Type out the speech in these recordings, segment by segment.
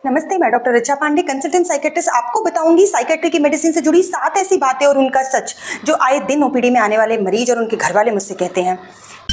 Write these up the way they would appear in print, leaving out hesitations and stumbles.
नमस्ते, मैं doctor Richa Pandey, consultant psychiatrist. आपको बताऊंगी साइकेट्री की मेडिसिन से जुड़ी 7 ऐसी बातें और उनका सच जो आए दिन ओपीडी में आने वाले मरीज और उनके घर वाले मुझसे कहते हैं।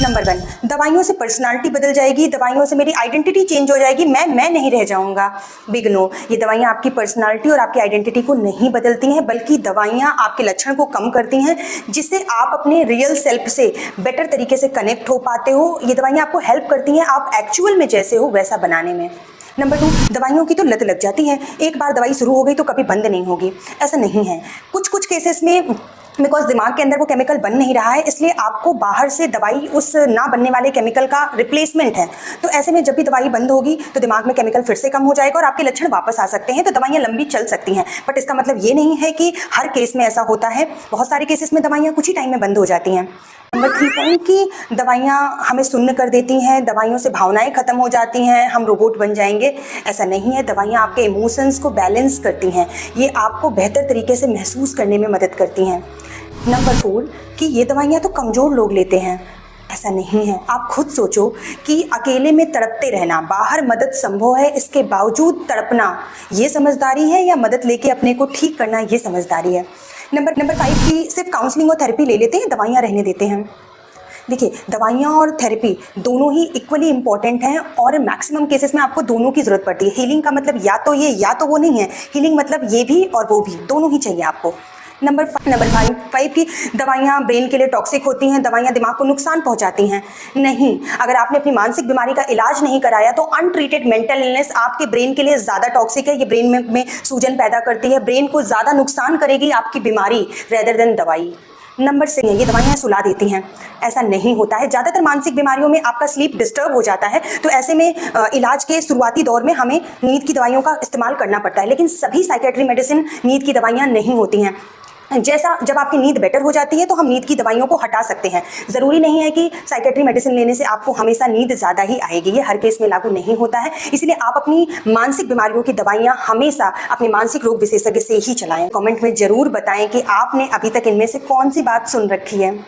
नंबर 1, दवाइयों से पर्सनालिटी बदल जाएगी, दवाइयों से मेरी आइडेंटिटी चेंज हो जाएगी, मैं नहीं रह जाऊंगा। बिग नो, ये दवाइयाँ आपकी पर्सनालिटी और आपकी आइडेंटिटी को नहीं बदलती हैं, बल्कि दवाइयाँ आपके लक्षण को कम करती हैं, जिससे आप अपने रियल सेल्फ से बेटर तरीके से कनेक्ट हो पाते हो। ये दवाइयाँ आपको हेल्प करती हैं आप एक्चुअल में जैसे हो वैसा बनाने में। नंबर 2, दवाइयों की तो लत लग जाती है, एक बार दवाई शुरू हो गई तो कभी बंद नहीं होगी। ऐसा नहीं है, कुछ केसेस में बिकॉज दिमाग के अंदर वो केमिकल बन नहीं रहा है, इसलिए आपको बाहर से दवाई उस ना बनने वाले केमिकल का रिप्लेसमेंट है। तो ऐसे में जब भी दवाई बंद होगी तो दिमाग में केमिकल फिर से कम हो जाएगा और आपके लक्षण वापस आ सकते हैं। तो दवाइयाँ लंबी चल सकती हैं, बट इसका मतलब ये नहीं है कि हर केस में ऐसा होता है। बहुत सारे केसेस में दवाइयाँ कुछ ही टाइम में बंद हो जाती हैं। नंबर 3 पॉइंट कि दवाइयाँ हमें सुन्न कर देती हैं, दवाइयों से भावनाएं खत्म हो जाती हैं, हम रोबोट बन जाएंगे। ऐसा नहीं है, दवाइयाँ आपके इमोशंस को बैलेंस करती हैं, ये आपको बेहतर तरीके से महसूस करने में मदद करती हैं। नंबर 4 कि ये दवाइयाँ तो कमज़ोर लोग लेते हैं। ऐसा नहीं है, आप खुद सोचो कि अकेले में तड़पते रहना, बाहर मदद संभव है, इसके बावजूद तड़पना, ये समझदारी है या मदद लेके अपने को ठीक करना, ये समझदारी है। नंबर 5 की सिर्फ काउंसलिंग और थेरेपी ले लेते हैं, दवाइयाँ रहने देते हैं। देखिए, दवाइयाँ और थेरेपी दोनों ही इक्वली इंपॉर्टेंट हैं और मैक्सिमम केसेस में आपको दोनों की ज़रूरत पड़ती है। हीलिंग का मतलब या तो ये या तो वो नहीं है, हीलिंग मतलब ये भी और वो भी, दोनों ही चाहिए आपको। नंबर 5 की दवाइयाँ ब्रेन के लिए टॉक्सिक होती हैं, दवाइयाँ दिमाग को नुकसान पहुंचाती हैं। नहीं, अगर आपने अपनी मानसिक बीमारी का इलाज नहीं कराया तो अनट्रीटेड मेंटल इलनेस आपके ब्रेन के लिए ज़्यादा टॉक्सिक है। ये ब्रेन में सूजन पैदा करती है, ब्रेन को ज़्यादा नुकसान करेगी आपकी बीमारी रेदर देन दवाई। नंबर 6, ये दवाइयाँ सुला देती हैं। ऐसा नहीं होता है, ज़्यादातर मानसिक बीमारियों में आपका स्लीप डिस्टर्ब हो जाता है, तो ऐसे में इलाज के शुरुआती दौर में हमें नींद की दवाइयों का इस्तेमाल करना पड़ता है। लेकिन सभी साइकेट्री मेडिसिन नींद की दवाइयाँ नहीं होती हैं। जैसा जब आपकी नींद बेटर हो जाती है तो हम नींद की दवाइयों को हटा सकते हैं। ज़रूरी नहीं है कि साइकेट्री मेडिसिन लेने से आपको हमेशा नींद ज़्यादा ही आएगी, ये हर केस में लागू नहीं होता है। इसलिए आप अपनी मानसिक बीमारियों की दवाइयाँ हमेशा अपने मानसिक रोग विशेषज्ञ से ही चलाएं। कमेंट में ज़रूर बताएं कि आपने अभी तक इनमें से कौन सी बात सुन रखी है।